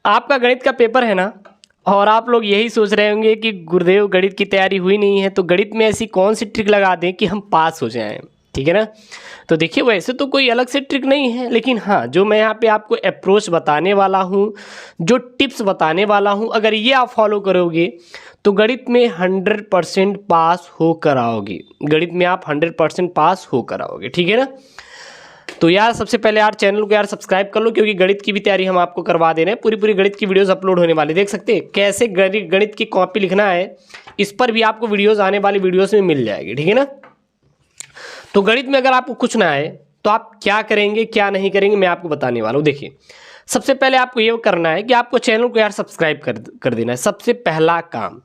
आपका गणित का पेपर है ना, और आप लोग यही सोच रहे होंगे कि गुरुदेव गणित की तैयारी हुई नहीं है तो गणित में ऐसी कौन सी ट्रिक लगा दें कि हम पास हो जाएं, ठीक है ना। तो देखिए वैसे तो कोई अलग से ट्रिक नहीं है, लेकिन हाँ जो मैं यहाँ पे आपको अप्रोच बताने वाला हूँ, जो टिप्स बताने वाला हूँ, अगर ये आप फॉलो करोगे तो गणित में 100% पास होकर आओगे। गणित में आप 100% पास होकर आओगे, ठीक है ना। तो यार सबसे पहले यार चैनल को यार सब्सक्राइब कर लो, क्योंकि गणित की भी तैयारी हम आपको करवा दे रहे हैं। पूरी गणित की वीडियोस अपलोड होने वाली, देख सकते हैं कैसे गणित की कॉपी लिखना है, इस पर भी आपको वीडियोस आने वाली वीडियोस में मिल जाएगी, ठीक है ना। तो गणित में अगर आपको कुछ ना आए तो आप क्या करेंगे क्या नहीं करेंगे मैं आपको बताने वाला हूँ। देखिए सबसे पहले आपको ये करना है कि आपको चैनल को यार सब्सक्राइब कर देना है, सबसे पहला काम।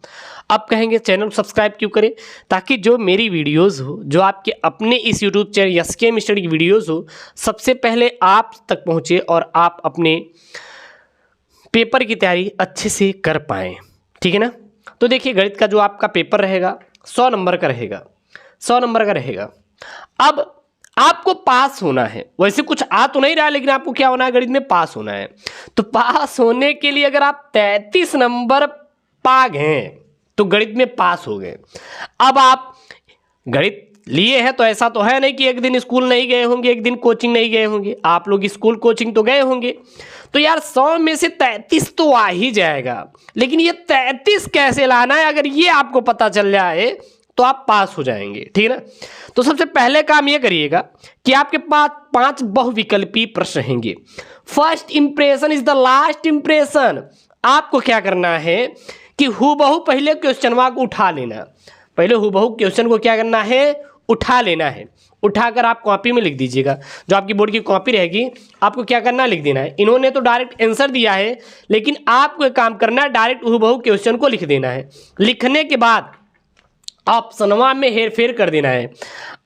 आप कहेंगे चैनल को सब्सक्राइब क्यों करें, ताकि जो मेरी वीडियोस हो, जो आपके अपने इस यूट्यूब चैनल एसकेएम स्टडी की वीडियोस हो, सबसे पहले आप तक पहुँचे और आप अपने पेपर की तैयारी अच्छे से कर पाएँ, ठीक है ना। तो देखिए गणित का जो आपका पेपर रहेगा 100 नंबर का रहेगा, 100 नंबर का रहेगा। अब आपको पास होना है, वैसे कुछ आ तो नहीं रहा है, लेकिन आपको क्या होना है, गणित में पास होना है। तो पास होने के लिए अगर आप 33 नंबर पा गए तो गणित में पास हो गए। अब आप गणित लिए हैं तो ऐसा तो है नहीं कि एक दिन स्कूल नहीं गए होंगे, एक दिन कोचिंग नहीं गए होंगे, आप लोग स्कूल कोचिंग तो गए होंगे। तो यार 100 में से 33 तो आ ही जाएगा, लेकिन ये 33 कैसे लाना है, अगर ये आपको पता चल जाए तो आप पास हो जाएंगे, ठीक है ना। तो सबसे पहले काम ये करिएगा कि आपके पास 5 बहुविकल्पी प्रश्न रहेंगे। First impression is the last impression. आपको क्या करना है कि हूबहू पहले क्वेश्चन को उठा लेना, पहले हूबहू क्वेश्चन को क्या करना है, उठा लेना है। उठाकर आप कॉपी में लिख दीजिएगा, जो आपकी बोर्ड की कॉपी रहेगी आपको क्या करना, लिख देना है। इन्होंने तो डायरेक्ट आंसर दिया है, लेकिन आपको एक काम करना है, डायरेक्ट हूबहू क्वेश्चन को लिख देना है। लिखने के बाद ऑप्शनवा में हेर फेर कर देना है।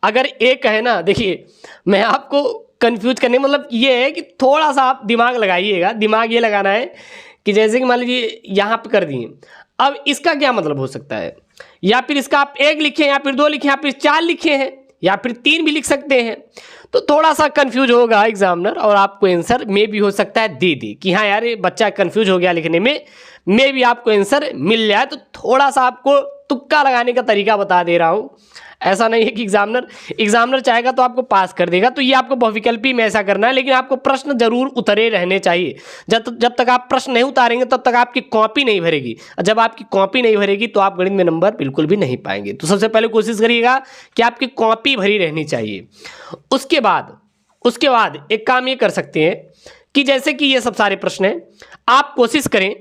अगर एक है ना, देखिए मैं आपको कंफ्यूज करने मतलब ये है कि थोड़ा सा आप दिमाग लगाइएगा। दिमाग ये लगाना है कि जैसे कि मान लीजिए यहाँ पे कर दिए, अब इसका क्या मतलब हो सकता है, या फिर इसका आप 1 लिखें, या फिर 2 लिखें, या फिर 4 लिखे हैं, या फिर 3 भी लिख सकते हैं। तो थोड़ा सा कंफ्यूज होगा एग्जामिनर, और आपको आंसर में भी हो सकता है दे दे कि हाँ यार ये बच्चा कंफ्यूज हो गया लिखने में भी आपको आंसर मिल जाए। तो थोड़ा सा आपको तुक्का लगाने का तरीका बता दे रहा हूँ। ऐसा नहीं है कि एग्जामिनर चाहेगा तो आपको पास कर देगा। तो ये आपको बहुविकल्पी में ऐसा करना है, लेकिन आपको प्रश्न जरूर उतरे रहने चाहिए। जब तक आप प्रश्न नहीं उतारेंगे तब तक आपकी कॉपी नहीं भरेगी। जब आपकी कॉपी नहीं भरेगी तो आप गणित में नंबर बिल्कुल भी नहीं पाएंगे। तो सबसे पहले कोशिश करिएगा कि आपकी कॉपी भरी रहनी चाहिए। उसके बाद एक काम ये कर सकते हैं कि जैसे कि ये सब सारे प्रश्न हैं, आप कोशिश करें,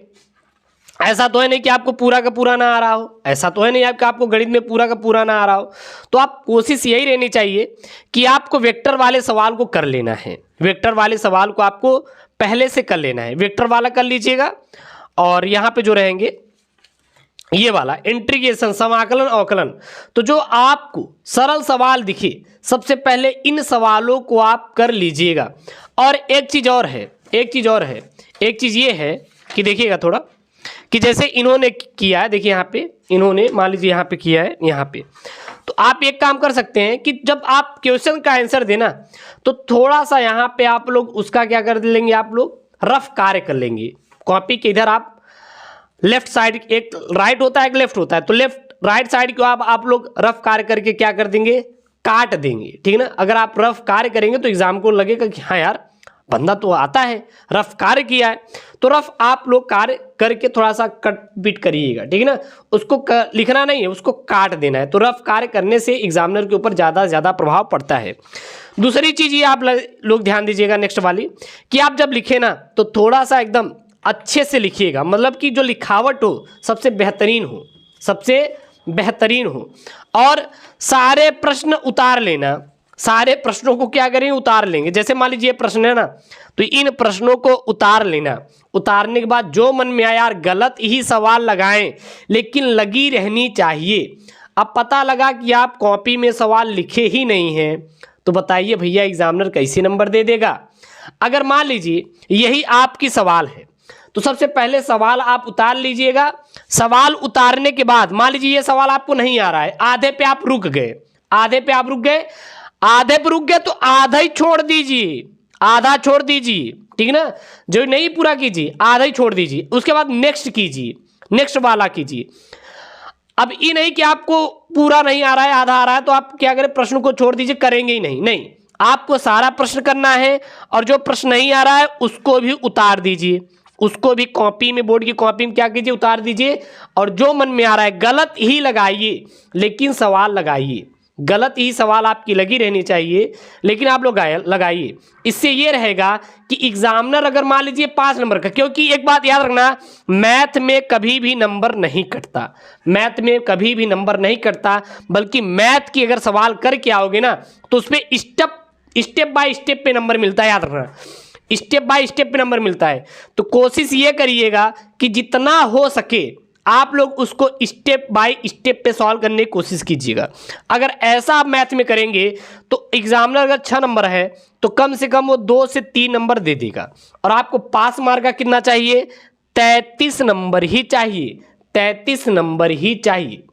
ऐसा तो है नहीं कि आपको पूरा का पूरा ना आ रहा हो, ऐसा तो है नहीं कि आपको गणित में पूरा का पूरा ना आ रहा हो, तो आप कोशिश यही रहनी चाहिए कि आपको वेक्टर वाले सवाल को कर लेना है। वेक्टर वाले सवाल को आपको पहले से कर लेना है, वेक्टर वाला कर लीजिएगा। और यहाँ पे जो रहेंगे ये वाला इंटीग्रेशन, समाकलन, अवकलन, तो जो आपको सरल सवाल दिखे सबसे पहले इन सवालों को आप कर लीजिएगा। और एक चीज़ ये है कि देखिएगा थोड़ा कि जैसे इन्होंने किया है, देखिए यहाँ पे इन्होंने मान लीजिए यहाँ पे किया है, यहाँ पे तो आप एक काम कर सकते हैं कि जब आप क्वेश्चन का आंसर देना तो थोड़ा सा यहाँ पे आप लोग उसका क्या कर लेंगे, आप लोग रफ कार्य कर लेंगे। कॉपी के इधर आप लेफ्ट साइड, एक राइट होता है एक लेफ्ट होता है, तो लेफ्ट राइट साइड को आप लोग रफ कार्य करके क्या कर देंगे, काट देंगे, ठीक है ना। अगर आप रफ कार्य करेंगे तो एग्जाम को लगेगा कि हाँ यार बंदा तो आता है, रफ कार्य किया है। तो रफ आप लोग कार्य करके थोड़ा सा कट बिट करिएगा, ठीक है ना। उसको लिखना नहीं है, उसको काट देना है। तो रफ कार्य करने से एग्जामिनर के ऊपर ज़्यादा से ज़्यादा प्रभाव पड़ता है। दूसरी चीज़ ये आप लोग ध्यान दीजिएगा नेक्स्ट वाली, कि आप जब लिखे ना तो थोड़ा सा एकदम अच्छे से लिखिएगा, मतलब कि जो लिखावट हो सबसे बेहतरीन हो। और सारे प्रश्न उतार लेना, सारे प्रश्नों को क्या करें, उतार लेंगे। जैसे मान लीजिए प्रश्न है ना, तो इन प्रश्नों को उतार लेना। उतारने के बाद जो मन में आया, यार गलत ही सवाल लगाएं लेकिन लगी रहनी चाहिए। अब पता लगा कि आप कॉपी में सवाल लिखे ही नहीं हैं, तो बताइए भैया एग्जामिनर कैसे नंबर दे देगा। अगर मान लीजिए यही आपकी सवाल है तो सबसे पहले सवाल आप उतार लीजिएगा। सवाल उतारने के बाद मान लीजिए ये सवाल आपको नहीं आ रहा है, आधे पे आप रुक गए, आधे पे रुक गए तो आधा ही छोड़ दीजिए, आधा छोड़ दीजिए। ठीक है ना। जो नहीं पूरा कीजिए आधा ही छोड़ दीजिए, उसके बाद नेक्स्ट कीजिए, नेक्स्ट वाला कीजिए। अब ये नहीं कि आपको पूरा नहीं आ रहा है, आधा आ रहा है तो आप क्या करें, प्रश्न को छोड़ दीजिए, करेंगे ही नहीं। नहीं, आपको सारा प्रश्न करना है और जो प्रश्न नहीं आ रहा है उसको भी उतार दीजिए, उसको भी कॉपी में, बोर्ड की कॉपी में क्या कीजिए, उतार दीजिए। और जो मन में आ रहा है गलत ही लगाइए, लेकिन सवाल लगाइए, गलत ही सवाल आपकी लगी रहनी चाहिए, लेकिन आप लोग लगाइए। इससे ये रहेगा कि एग्जामिनर अगर मान लीजिए 5 नंबर का, क्योंकि एक बात याद रखना, मैथ में कभी भी नंबर नहीं कटता, मैथ में कभी भी नंबर नहीं कटता, बल्कि मैथ की अगर सवाल करके आओगे ना तो उसमें स्टेप बाय स्टेप पे नंबर मिलता है, याद रखना, स्टेप बाय स्टेप पे नंबर मिलता है। तो कोशिश ये करिएगा कि जितना हो सके आप लोग उसको स्टेप बाय स्टेप पे सॉल्व करने की कोशिश कीजिएगा। अगर ऐसा आप मैथ में करेंगे तो एग्जामिनर अगर 6 नंबर है तो कम से कम वो 2 से 3 नंबर दे देगा। और आपको पास मार्क का कितना चाहिए, 33 नंबर ही चाहिए, 33 नंबर ही चाहिए।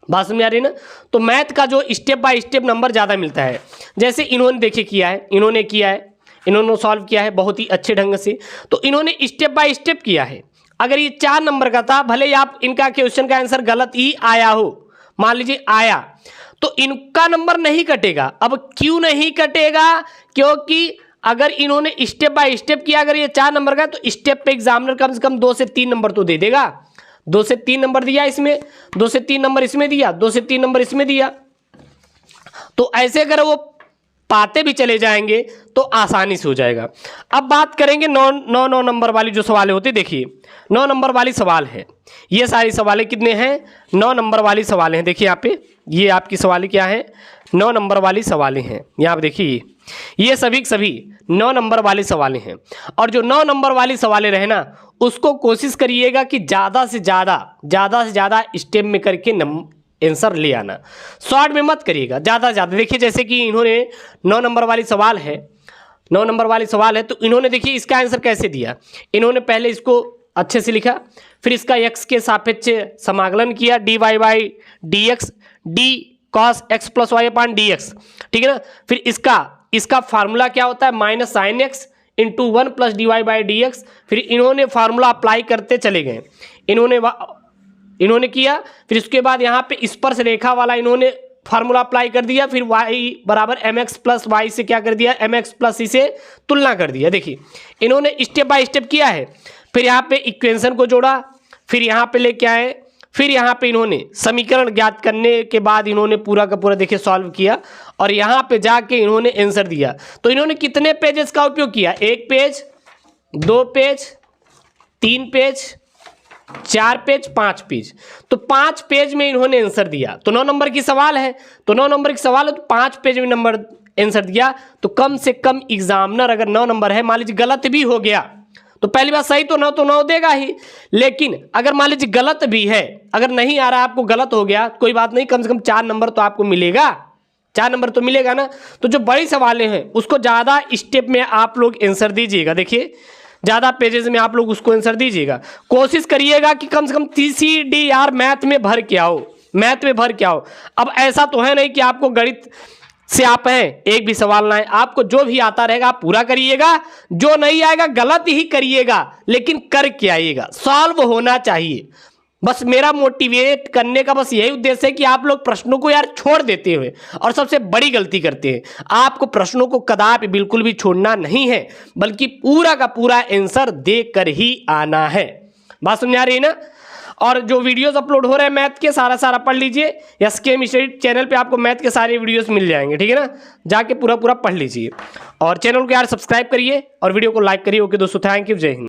बात समझ आ रही है ना। तो मैथ का जो स्टेप बाय स्टेप नंबर ज़्यादा मिलता है, जैसे इन्होंने देखिए किया है, इन्होंने सॉल्व किया है बहुत ही अच्छे ढंग से, तो इन्होंने स्टेप बाय स्टेप किया है। अगर ये 4 नंबर का था, भले ही आप इनका क्वेश्चन का आंसर गलत ही आया हो, मान लीजिए आया, तो इनका नंबर नहीं कटेगा। अब क्यों नहीं कटेगा, क्योंकि अगर इन्होंने स्टेप बाय स्टेप किया, अगर ये 4 नंबर का, तो स्टेप पे एग्जामिनर कम से कम 2 से 3 नंबर तो दे देगा। 2 से 3 नंबर दिया इसमें, 2 से 3 नंबर इसमें दिया, 2 से 3 नंबर इसमें दिया। तो ऐसे अगर वो पाते भी चले जाएंगे तो आसानी से हो जाएगा। अब बात करेंगे 9 नंबर वाली जो सवाल होते, देखिए 9 नंबर वाली सवाल है, ये सारी सवालें कितने हैं, 9 नंबर वाली सवालें हैं। देखिए यहाँ पे ये आपकी सवालें क्या है, 9 नंबर वाली सवालें हैं। यहाँ पे देखिए ये सभी 9 नंबर वाली सवालें हैं। और जो 9 नंबर वाली सवालें रहे ना, उसको कोशिश करिएगा कि ज़्यादा से ज़्यादा स्टेप में करके आंसर ले आना, शॉर्ट में मत करिएगा, ज़्यादा से ज़्यादा। देखिए जैसे कि इन्होंने 9 नंबर वाली सवाल है, 9 नंबर वाली सवाल है, तो इन्होंने देखिए इसका आंसर कैसे दिया। इन्होंने पहले इसको अच्छे से लिखा, फिर इसका x के सापेक्ष समाकलन किया, dy by D X, D cos X plus Y upon D X, ठीक है ना। फिर इसका फार्मूला क्या होता है, minus sine X into 1 plus D Y by D X. फिर इन्होंने फार्मूला अप्लाई करते चले गए, इन्होंने किया। फिर इसके बाद यहाँ पे स्पर्श रेखा वाला इन्होंने फार्मूला अप्लाई कर दिया। फिर y बराबर एम एक्स प्लस वाई से क्या कर दिया, एम एक्स प्लस सी से तुलना कर दिया। देखिए इन्होंने स्टेप बाय स्टेप किया है। फिर यहाँ पे इक्वेशन को जोड़ा, फिर यहाँ पे लेके आए, फिर यहाँ पे इन्होंने समीकरण ज्ञात करने के बाद इन्होंने पूरा का पूरा देखिए सॉल्व किया और यहाँ पे जाके इन्होंने आंसर दिया। तो इन्होंने कितने पेजेस का उपयोग किया, 1 page, 2 page, 3 page, 4 page, 5 page. तो 5 पेज में इन्होंने आंसर दिया। तो 9 नंबर की सवाल है, तो 5 पेज में नंबर आंसर दिया। तो कम से कम एग्जामिनर अगर 9 नंबर है, मान लीजिए गलत भी हो गया तो पहली बात सही तो 9 देगा ही, लेकिन अगर मान लीजिए गलत भी है, अगर नहीं आ रहा आपको, गलत हो गया, कोई बात नहीं, कम से कम 4 नंबर तो आपको मिलेगा, 4 नंबर तो मिलेगा ना। तो जो बड़ी सवालें हैं उसको ज़्यादा स्टेप में आप लोग आंसर दीजिएगा। देखिए ज़्यादा पेजेस में आप लोग उसको आंसर दीजिएगा। कोशिश करिएगा कि कम से कम TCDR मैथ में भर के आओ, अब ऐसा तो है नहीं कि आपको गणित से आप हैं एक भी सवाल ना है, आपको जो भी आता रहेगा आप पूरा करिएगा, जो नहीं आएगा गलत ही करिएगा, लेकिन करके आइएगा, सॉल्व होना चाहिए। बस मेरा मोटिवेट करने का बस यही उद्देश्य है कि आप लोग प्रश्नों को यार छोड़ देते हुए और सबसे बड़ी गलती करते हैं, आपको प्रश्नों को कदापि बिल्कुल भी छोड़ना नहीं है, बल्कि पूरा का पूरा आंसर देकर ही आना है। बात समझ आ रही है ना। और जो वीडियोस अपलोड हो रहे हैं मैथ के, सारा पढ़ लीजिए। SKM स्टडी चैनल पे आपको मैथ के सारे वीडियोस मिल जाएंगे, ठीक है ना, जाके पूरा पढ़ लीजिए। और चैनल को यार सब्सक्राइब करिए और वीडियो को लाइक करिए। ओके दोस्तों, थैंक यू, जय हिंद।